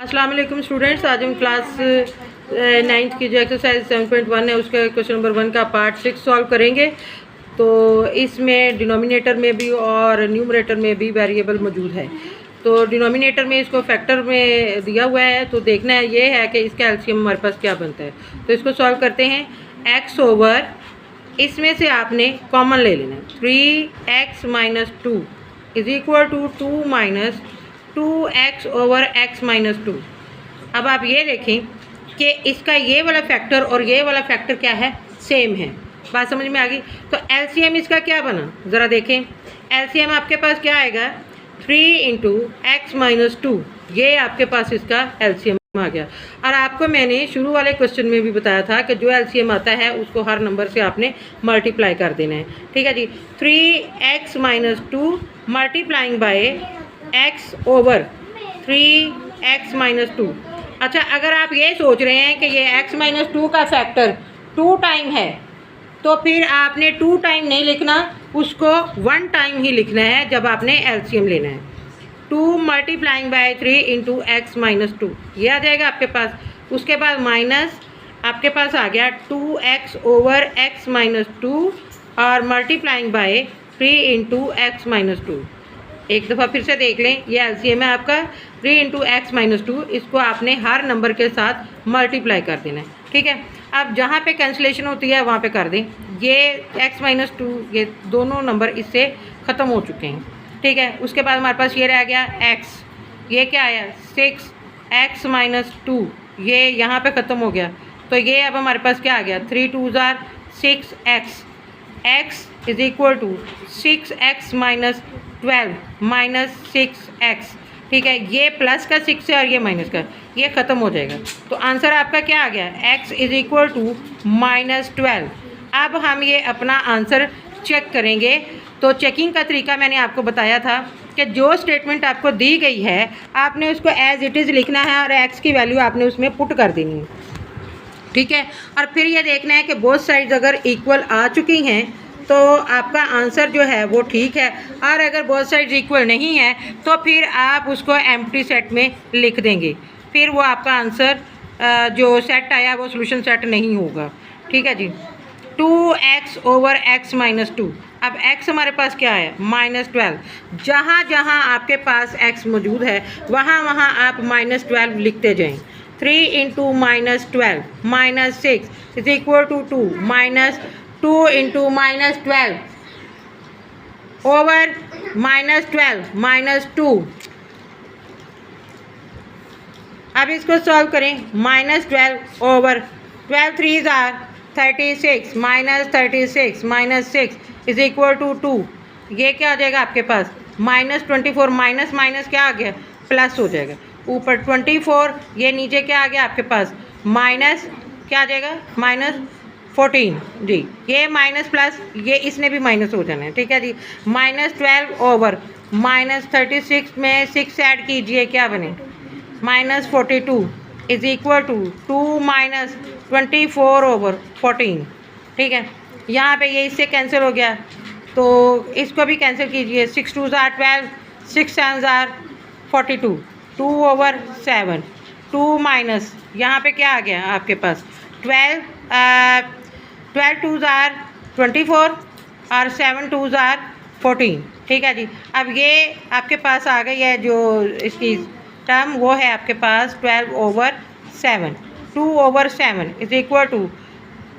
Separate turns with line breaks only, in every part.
अस्सलाम वालेकुम स्टूडेंट्स, आज हम क्लास 9th की जो एक्सरसाइज 7.1 है उसका क्वेश्चन नंबर 1 का पार्ट 6 सॉल्व करेंगे। तो इसमें डिनोमिनेटर में भी और न्यूमरेटर में भी वेरिएबल मौजूद है। तो डिनोमिनेटर में इसको फैक्टर में दिया हुआ है, तो देखना है ये है कि इसका एलसीएम हमारे पास क्या बनता है। तो इसको सॉल्व करते हैं। एक्स ओवर, इसमें से आपने कॉमन ले लेना है, 3x minus 2 is equal to 2 minus 2x over x minus 2। अब आप ये देखें कि इसका ये वाला फैक्टर और ये वाला फैक्टर क्या है, सेम है। बात समझ में आ गई। तो एलसीएम इसका क्या बना, ज़रा देखें। एलसीएम आपके पास क्या आएगा, 3 इंटू एक्स माइनस 2, ये आपके पास इसका एलसीएम आ गया। और आपको मैंने शुरू वाले क्वेश्चन में भी बताया था कि जो एलसीएम आता है उसको हर नंबर से आपने मल्टीप्लाई कर देना है। ठीक है जी। 3x minus 2 multiplying by x over 3x minus 2। अच्छा, अगर आप ये सोच रहे हैं कि ये x माइनस 2 का फैक्टर 2 टाइम है, तो फिर आपने 2 टाइम नहीं लिखना, उसको 1 टाइम ही लिखना है जब आपने एलसीएम लेना है। 2 multiplying by 3 into x minus 2, ये आ जाएगा आपके पास। उसके बाद माइनस आपके पास आ गया 2x ओवर x माइनस 2 और multiplying by 3 into x minus 2। एक दफ़ा फिर से देख लें, ये एलसीएम है आपका 3 इंटू एक्स माइनस 2। इसको आपने हर नंबर के साथ मल्टीप्लाई कर देना है। ठीक है। अब जहाँ पे कैंसिलेशन होती है वहाँ पे कर दें। ये x माइनस 2, ये दोनों नंबर इससे ख़त्म हो चुके हैं। ठीक है। उसके बाद हमारे पास ये रह गया x, ये क्या आया 6x माइनस 2, ये यहाँ पे ख़त्म हो गया। तो ये अब हमारे पास क्या आ गया, 3 2 जार 6x, x is equal to 6x minus 12 minus 6x। ठीक है। ये प्लस का 6 है और ये माइनस का, ये ख़त्म हो जाएगा। तो आंसर आपका क्या आ गया, x is equal to minus 12। अब हम ये अपना आंसर चेक करेंगे। तो चेकिंग का तरीका मैंने आपको बताया था कि जो स्टेटमेंट आपको दी गई है आपने उसको एज इट इज़ लिखना है और x की वैल्यू आपने उसमें पुट कर देनी है। ठीक है। और फिर ये देखना है कि बोथ साइड्स अगर इक्वल आ चुकी हैं तो आपका आंसर जो है वो ठीक है, और अगर बोथ साइड्स इक्वल नहीं है तो फिर आप उसको एम्प्टी सेट में लिख देंगे। फिर वो आपका आंसर जो सेट आया वो सोल्यूशन सेट नहीं होगा। ठीक है जी। 2x over x minus 2। अब x हमारे पास क्या है, माइनस 12। जहाँ जहाँ आपके पास x मौजूद है वहाँ वहाँ आप माइनस 12 लिखते जाएं। 3 into minus 12 minus 6 is equal to 2 minus 2 into minus 12 over minus 12 minus 2। अब इसको सॉल्व करें। माइनस 12 ओवर 12 3 जार 36 minus 36 minus 6 is equal to 2। ये क्या आ जाएगा आपके पास, माइनस 24, माइनस माइनस क्या आ गया, प्लस हो जाएगा। ऊपर 24, ये नीचे क्या आ गया आपके पास, माइनस क्या आ जाएगा, माइनस 14 जी। ये माइनस प्लस, ये इसने भी माइनस हो जाना है। ठीक है जी। माइनस 12 ओवर माइनस 36 में 6 ऐड कीजिए, क्या बने, minus 42 is equal to 2 minus 24 over 14। ठीक है। यहाँ पे ये इससे कैंसिल हो गया तो इसको भी कैंसिल कीजिए। 6 2 जार 12, 6 7 जार 42, 2 ओवर 7, 2 माइनस यहाँ पे क्या आ गया आपके पास 12 2 जार 24 और 7 2 जार 14। ठीक है जी। अब ये आपके पास आ गई है जो इसकी टर्म, वो है आपके पास 12 over 7, 2 over 7 is equal to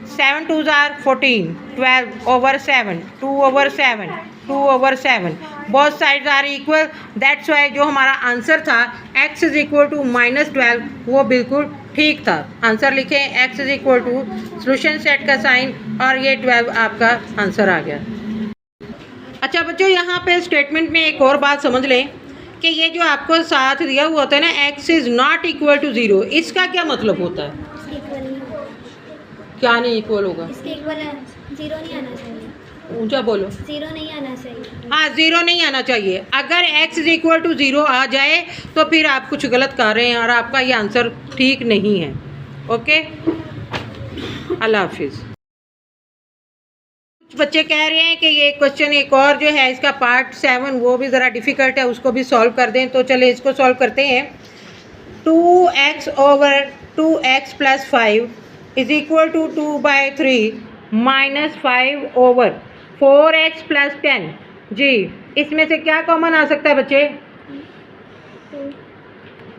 7 2 जार 14, 12 over 7, 2 over 7, 2 over 7। Both sides are equal, that's why जो हमारा आंसर था x is equal to minus 12 वो बिल्कुल ठीक था। आंसर लिखें, x is equal to solution set का साइन और ये 12 आपका आंसर आ गया। अच्छा बच्चों, यहाँ पे स्टेटमेंट में एक और बात समझ लें कि ये जो आपको साथ दिया हुआ होता है ना, x is not equal to 0, इसका क्या मतलब होता है, क्या नहीं इक्वल होगा,
इसके इक्वल है, 0 नहीं आना चाहिए।
ऊंचा बोलो,
0 नहीं आना चाहिए।
हाँ 0 नहीं आना चाहिए। अगर x इज इक्वल टू 0 आ जाए तो फिर आप कुछ गलत कर रहे हैं और आपका ये आंसर ठीक नहीं है। ओके, अल्लाह हाफिज़। कुछ बच्चे कह रहे हैं कि ये क्वेश्चन एक और जो है इसका पार्ट 7 वो भी ज़रा डिफ़िकल्ट है, उसको भी सॉल्व कर दें। तो चले इसको सॉल्व करते हैं। 2 x over 2x plus 5 is equal to 2/3 minus 5 over 4x plus 10। जी, इसमें से क्या कॉमन आ सकता है बच्चे?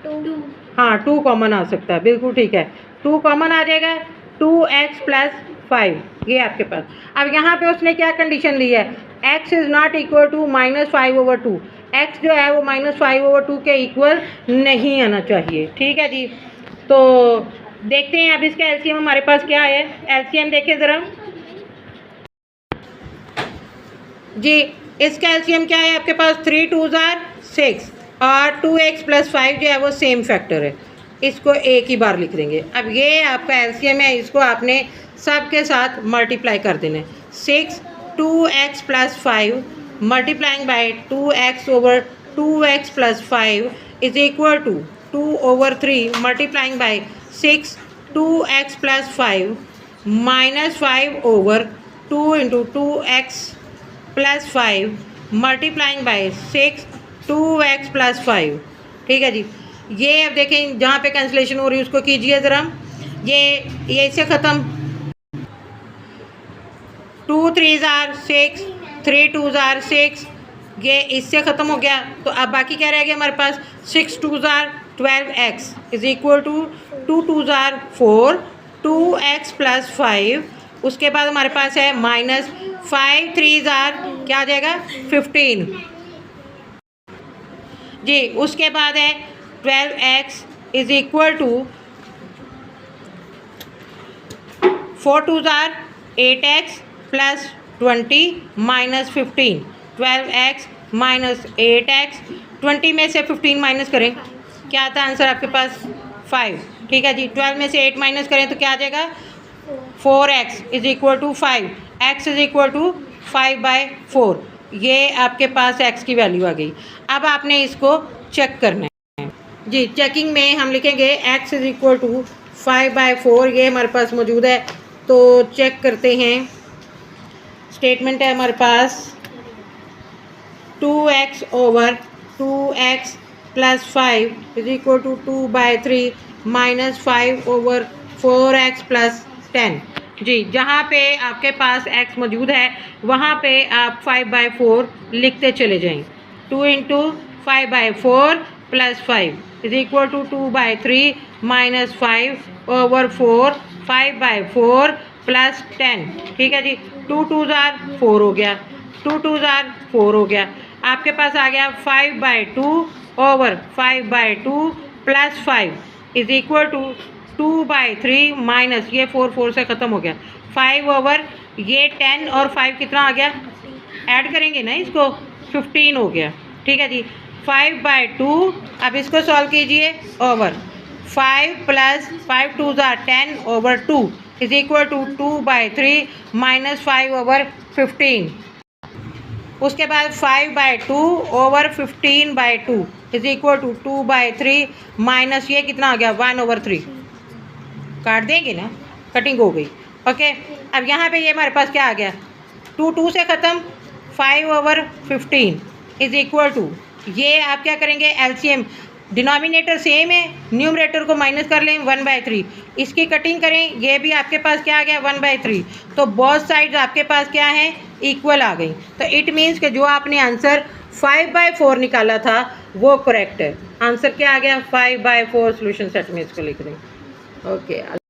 टू।
हाँ, 2 कॉमन आ सकता है, बिल्कुल ठीक है। 2 कॉमन आ जाएगा, 2x प्लस 5 ये आपके पास। अब यहाँ पे उसने क्या कंडीशन ली है? x is not equal to -5/2। x जो है वो -5/2 के इक्वल नहीं आना चाहिए। ठीक है जी, तो देखते हैं अब इसका एलसीएम हमारे पास क्या है। एलसीएम देखें ज़रा जी, इसका एलसीएम क्या है आपके पास? 3 2s are 6 और 2x प्लस 5 जो है वो सेम फैक्टर है, इसको एक ही बार लिख देंगे। अब ये आपका एलसीएम है, इसको आपने सब के साथ मल्टीप्लाई कर देना है। 6 2x plus 5 multiplying by 2x over 2x plus 5 is equal to 2/3 multiplying by 6 2x plus 5 minus 5 over 2 into 2x plus 5 multiplying by 6 2x plus 5। ठीक है जी, ये अब देखें जहाँ पे कैंसिलेशन हो रही है उसको कीजिए ज़रा। ये इससे ख़त्म, 2 3s are 6 3 2s are 6, ये इससे ख़त्म हो गया। तो अब बाकी क्या रह गया हमारे पास? 6 2s are 12x is equal to 2 2s are 4 2x plus 5। उसके बाद हमारे पास है माइनस 5 3s are क्या आ जाएगा? 15 जी। उसके बाद है 12x is equal to 4 2s are 8x plus 20 minus 15। 12x minus 8x, 20 में से 15 माइनस करें, क्या आता है आंसर आपके पास? 5। ठीक है जी, 12 में से 8 माइनस करें तो क्या आ जाएगा? 4x is equal to 5, x is equal to 5/4। ये आपके पास x की वैल्यू आ गई। अब आपने इसको चेक करना है जी। चेकिंग में हम लिखेंगे x इज इक्वल टू 5/4, ये हमारे पास मौजूद है। तो चेक करते हैं, स्टेटमेंट है हमारे पास 2x over 2x plus 5 is equal to 2/3 minus 5 over 4x plus 10। जी, जहाँ पे आपके पास x मौजूद है वहाँ पे आप 5/4 लिखते चले जाएं। 2 into 5/4 plus 5 is equal to 2/3 minus 5 over 4 5/4 plus 10। ठीक है जी, 2 2s are 4 हो गया, 2 2s are 4 हो गया। आपके पास आ गया 5/2 over 5/2 plus 5 is equal to 2/3 minus ये 4 से ख़त्म हो गया 5 ओवर ये 10 और 5 कितना आ गया? ऐड करेंगे ना इसको, 15 हो गया। ठीक है जी, 5/2 अब इसको सॉल्व कीजिए over 5 plus 5 2s are 10 over 2 is equal to 2/3 minus 5 over 15। उसके बाद 5/2 over 15/2 is equal to 2/3 minus ये कितना आ गया? 1/3। काट देंगे ना, कटिंग हो गई। ओके, अब यहाँ पे ये हमारे पास क्या आ गया? 2 2 से ख़त्म, 5 ओवर 15 इज इक्वल टू, ये आप क्या करेंगे? एलसीएम, डिनोमिनेटर सेम है, न्यूमरेटर को माइनस कर लें 1/3, इसकी कटिंग करें, ये भी आपके पास क्या आ गया? 1/3। तो बोथ साइड्स आपके पास क्या है? इक्वल आ गई। तो इट मीन्स कि जो आपने आंसर 5/4 निकाला था वो करेक्ट है। आंसर क्या आ गया? 5/4 सोल्यूशन सेट में इसको लिख दें। ओके।